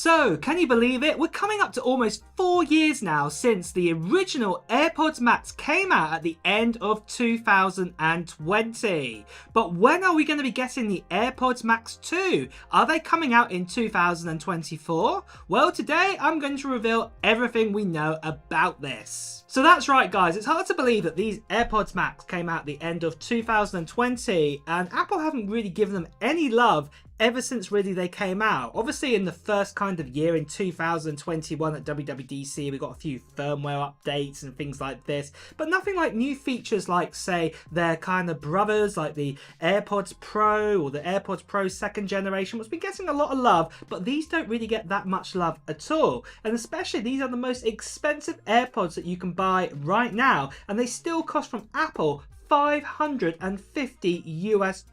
So, can you believe it? We're coming up to almost 4 years now since the original AirPods Max came out at the end of 2020. But when are we going to be getting the AirPods Max 2? Are they coming out in 2024? Well, today I'm going to reveal everything we know about this. So that's right, guys, it's hard to believe that these AirPods Max came out at the end of 2020 and Apple haven't really given them any love ever since really they came out. Obviously in the first kind of year in 2021 at WWDC we got a few firmware updates and things like this, but nothing like new features like say their kind of brothers like the AirPods Pro or the AirPods Pro 2nd generation, which has been getting a lot of love, but these don't really get that much love at all. And especially these are the most expensive AirPods that you can buy right now, and they still cost from Apple $550 US,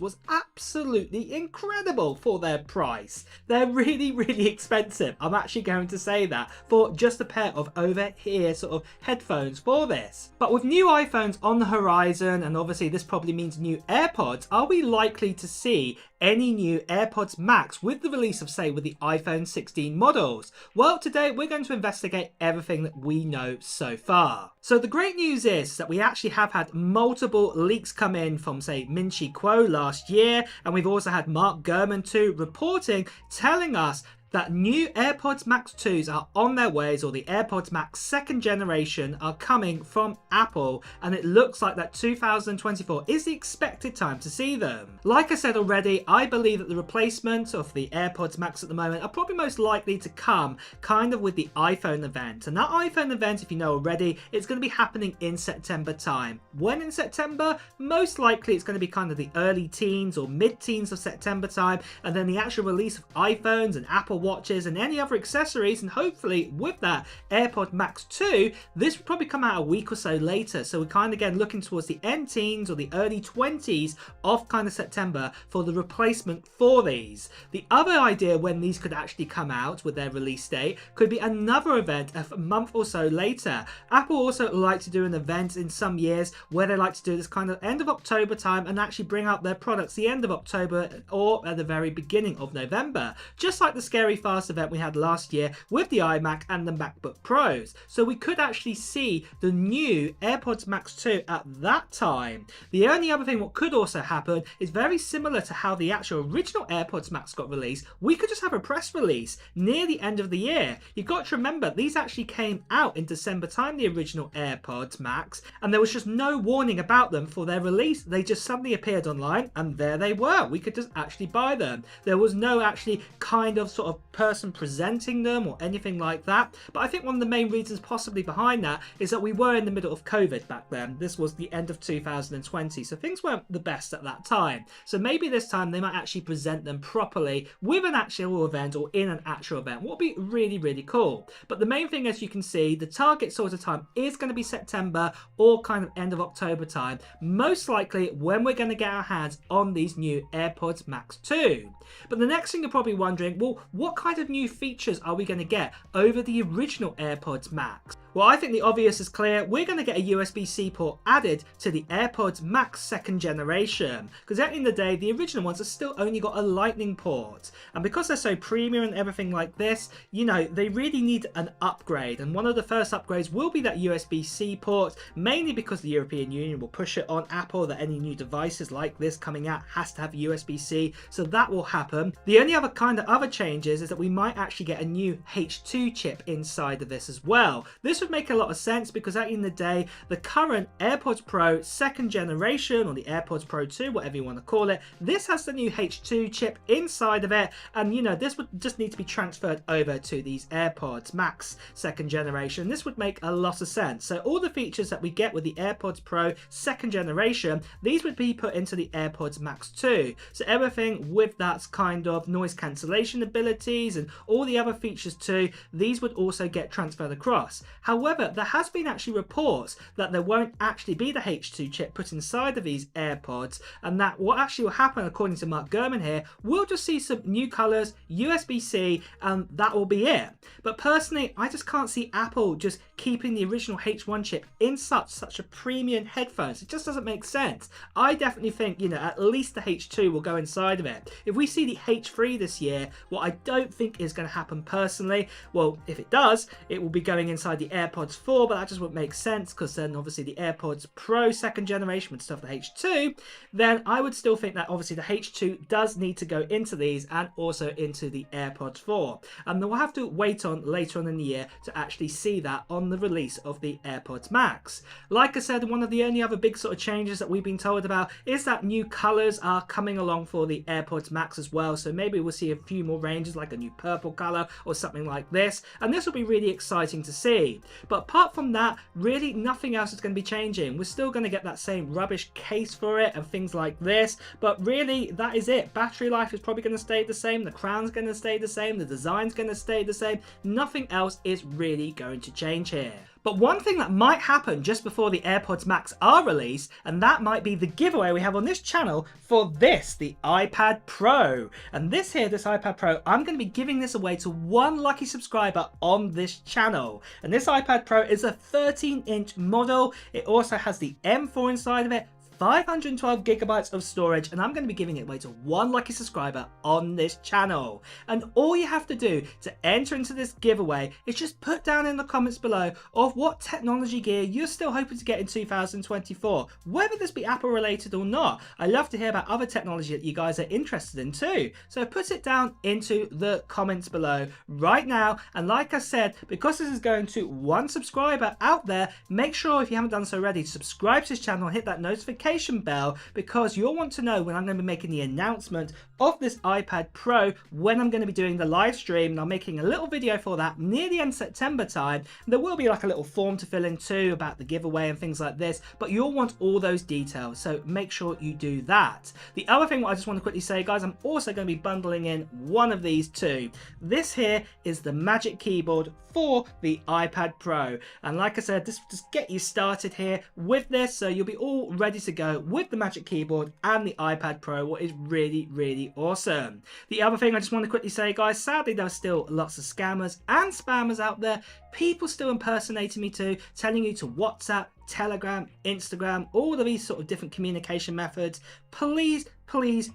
was absolutely incredible for their price. They're really expensive. I'm actually going to say that for just a pair of over-ear sort of headphones for this. But with new iPhones on the horizon, and obviously this probably means new AirPods, are we likely to see any new AirPods Max with the release of, say, with the iPhone 16 models? Well, today we're going to investigate everything that we know so far. So the great news is that we actually have had multiple leaks come in from, say, Min-Chi Kuo last year, and we've also had Mark Gurman too reporting, telling us that new AirPods Max 2s are on their ways, or the AirPods Max 2nd generation are coming from Apple, and it looks like that 2024 is the expected time to see them. Like I said already, I believe that the replacement of the AirPods Max at the moment are probably most likely to come kind of with the iPhone event, and that iPhone event, if you know already, it's going to be happening in September time. When in September? Most likely it's going to be kind of the early teens or mid-teens of September time, and then the actual release of iPhones and Apple Watches and any other accessories, and hopefully with that AirPod Max 2, this will probably come out a week or so later. So we're kind of again looking towards the end teens or the early 20s of kind of September for the replacement for these. The other idea when these could actually come out with their release date could be another event a month or so later. Apple also like to do an event in some years where they like to do this kind of end of October time and actually bring out their products the end of October or at the very beginning of November, just like the Scary Fast event we had last year with the iMac and the MacBook Pros. So we could actually see the new AirPods Max 2 at that time. The only other thing what could also happen is very similar to how the actual original AirPods Max got released. We could just have a press release near the end of the year. You've got to remember these actually came out in December time, the original AirPods Max, and there was just no warning about them for their release. They just suddenly appeared online and there they were. We could just actually buy them. There was no actually kind of sort of person presenting them or anything like that. But I think one of the main reasons possibly behind that is that we were in the middle of COVID back then. This was the end of 2020, so things weren't the best at that time. So maybe this time they might actually present them properly with an actual event or in an actual event. What would be really cool. But the main thing, as you can see, the target sort of time is going to be September or kind of end of October time, most likely when we're going to get our hands on these new AirPods Max 2. But the next thing you're probably wondering, well, what kind of new features are we going to get over the original AirPods Max? Well, I think the obvious is clear. We're going to get a USB-C port added to the AirPods Max 2nd generation, because at the end of the day, the original ones have still only got a lightning port. And because they're so premium and everything like this, you know, they really need an upgrade. And one of the first upgrades will be that USB-C port, mainly because the European Union will push it on Apple that any new devices like this coming out has to have USB-C. So that will happen. The only other kind of other changes is that we might actually get a new H2 chip inside of this as well. This would make a lot of sense because at the end of the day, the current AirPods Pro 2nd generation or the AirPods Pro 2, whatever you want to call it, this has the new H2 chip inside of it, and you know, this would just need to be transferred over to these AirPods Max 2nd generation. This would make a lot of sense. So all the features that we get with the AirPods Pro 2nd generation, these would be put into the AirPods Max 2. So everything with that kind of noise cancellation abilities and all the other features too, these would also get transferred across. However, there has been actually reports that there won't actually be the H2 chip put inside of these AirPods, and that what actually will happen, according to Mark Gurman here, we'll just see some new colors, USB-C, and that will be it. But personally, I just can't see Apple just keeping the original H1 chip in such a premium headphones. It just doesn't make sense. I definitely think, you know, at least the H2 will go inside of it. If we see the H3 this year, what I don't think is going to happen personally. Well, if it does, it will be going inside the AirPods 4, but that just wouldn't make sense because then obviously the AirPods Pro 2nd generation would stuff the H2. Then I would still think that obviously the H2 does need to go into these and also into the AirPods 4. And then we'll have to wait on later on in the year to actually see that on the release of the AirPods Max. Like I said, one of the only other big sort of changes that we've been told about is that new colors are coming along for the AirPods Max as well. So maybe we'll see a few more ranges, like a new purple color or something like this. And this will be really exciting to see. But apart from that, really nothing else is going to be changing. We're still going to get that same rubbish case for it and things like this. But really, that is it. Battery life is probably going to stay the same. The crown's going to stay the same. The design's going to stay the same. Nothing else is really going to change here. But one thing that might happen just before the AirPods Max are released, and that might be the giveaway we have on this channel for this, the iPad Pro. And this iPad Pro, I'm going to be giving this away to one lucky subscriber on this channel. And this iPad Pro is a 13-inch model. It also has the M4 inside of it, 512 gigabytes of storage, and I'm going to be giving it away to one lucky subscriber on this channel. And all you have to do to enter into this giveaway is just put down in the comments below of what technology gear you're still hoping to get in 2024, whether this be Apple related or not. I love to hear about other technology that you guys are interested in too. So put it down into the comments below right now. And like I said, because this is going to one subscriber out there, make sure if you haven't done so already to subscribe to this channel and hit that notification bell, because you'll want to know when I'm going to be making the announcement of this iPad Pro, when I'm going to be doing the live stream. And I'm making a little video for that near the end of September time. There will be like a little form to fill in too about the giveaway and things like this, but you'll want all those details, so make sure you do that. The other thing I just want to quickly say, guys, I'm also going to be bundling in one of these too. This here is the Magic Keyboard for the iPad Pro, and like I said, this will just get you started here with this, so you'll be all ready to go with the Magic Keyboard and the iPad Pro, what is really awesome. The other thing I just want to quickly say, guys, sadly there are still lots of scammers and spammers out there. People still impersonating me too, telling you to WhatsApp, Telegram, Instagram, all of these sort of different communication methods. Please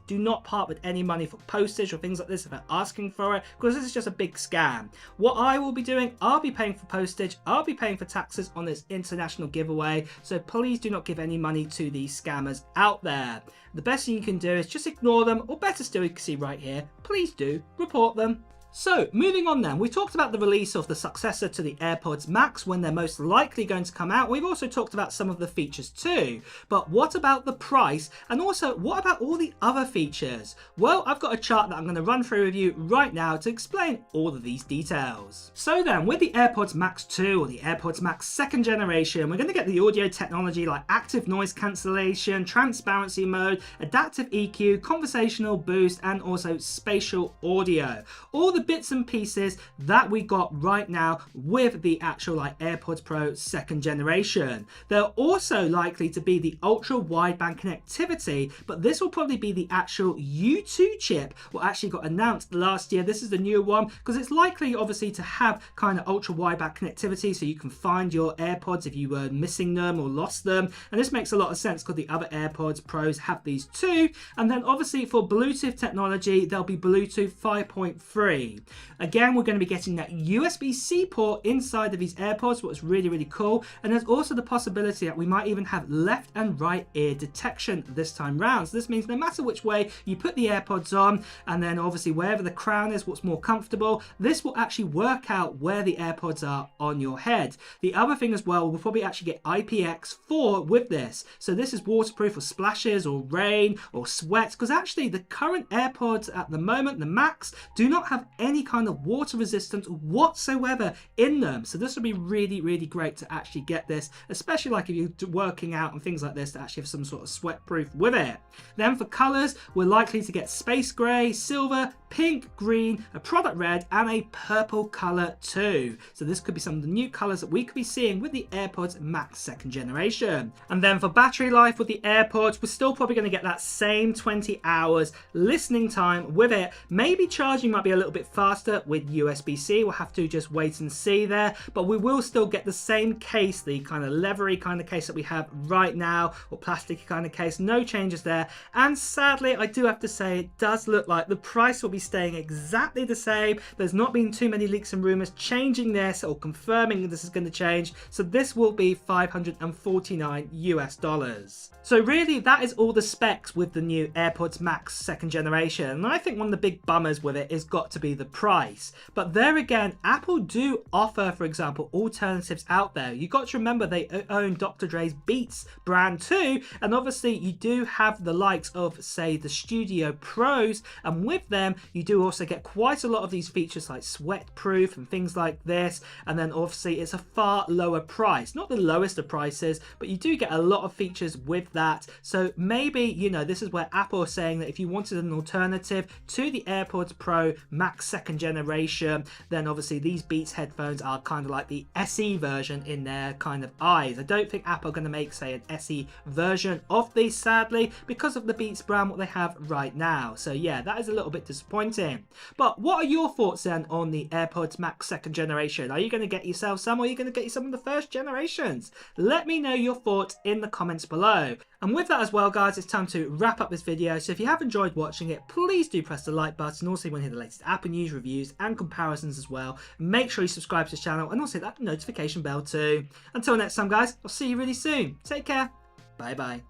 do not part with any money for postage or things like this if they're asking for it, because this is just a big scam. What I will be doing, I'll be paying for postage, I'll be paying for taxes on this international giveaway, so please do not give any money to these scammers out there. The best thing you can do is just ignore them, or better still, you can see right here, please do report them. So, moving on then, we talked about the release of the successor to the AirPods Max, when they're most likely going to come out. We've also talked about some of the features too. But what about the price? And also, what about all the other features? Well, I've got a chart that I'm going to run through with you right now to explain all of these details. So then, with the AirPods Max 2 or the AirPods Max 2nd generation, we're going to get the audio technology like active noise cancellation, transparency mode, adaptive EQ, conversational boost, and also spatial audio. All the bits and pieces that we got right now with the actual like AirPods Pro 2nd generation. They're also likely to be the ultra wideband connectivity, but this will probably be the actual U2 chip what actually got announced last year. This is the new one because it's likely obviously to have kind of ultra wideband connectivity, so you can find your AirPods if you were missing them or lost them, and this makes a lot of sense because the other AirPods Pros have these too. And then obviously for Bluetooth technology, there'll be Bluetooth 5.3. Again, we're going to be getting that USB-C port inside of these AirPods, what's really cool. And there's also the possibility that we might even have left and right ear detection this time round. So this means no matter which way you put the AirPods on, and then obviously wherever the crown is, what's more comfortable, this will actually work out where the AirPods are on your head. The other thing as well, we'll probably actually get IPX4 with this. So this is waterproof for splashes or rain or sweat, because actually the current AirPods at the moment, the Max, do not have any kind of water resistance whatsoever in them. So this would be really great to actually get this, especially like if you're working out and things like this, to actually have some sort of sweat proof with it. Then for colors, we're likely to get space gray, silver, pink, green, a product red, and a purple color too. So this could be some of the new colors that we could be seeing with the AirPods Max 2nd generation. And then for battery life with the AirPods, we're still probably going to get that same 20 hours listening time with it. Maybe charging might be a little bit faster with USB-C. We'll have to just wait and see there, but we will still get the same case, the kind of leathery kind of case that we have right now, or plasticky kind of case. No changes there. And sadly, I do have to say, it does look like the price will be staying exactly the same. There's not been too many leaks and rumors changing this or confirming this is going to change. So this will be $549 US. So really, that is all the specs with the new AirPods Max 2nd generation. And I think one of the big bummers with it has got to be the price. But there again, Apple do offer, for example, alternatives out there. You got to remember they own Dr. Dre's Beats brand too. And obviously you do have the likes of, say, the Studio Pros. And with them, you do also get quite a lot of these features like sweat proof and things like this. And then obviously it's a far lower price. Not the lowest of prices, but you do get a lot of features with that. So maybe, you know, this is where Apple is saying that if you wanted an alternative to the AirPods Pro Max 2nd generation, then obviously these Beats headphones are kind of like the SE version in their kind of eyes. I don't think Apple are going to make, say, an SE version of these, sadly, because of the Beats brand, what they have right now. So yeah, that is a little bit disappointing. But what are your thoughts then on the AirPods Max 2nd generation? Are you going to get yourself some, or are you going to get you some of the first generations? Let me know your thoughts in the comments below. And with that as well, guys, it's time to wrap up this video. So if you have enjoyed watching it, please do press the like button. Also, you want to hear the latest Apple news, reviews and comparisons as well. Make sure you subscribe to the channel and also hit that notification bell too. Until next time, guys, I'll see you really soon. Take care. Bye bye.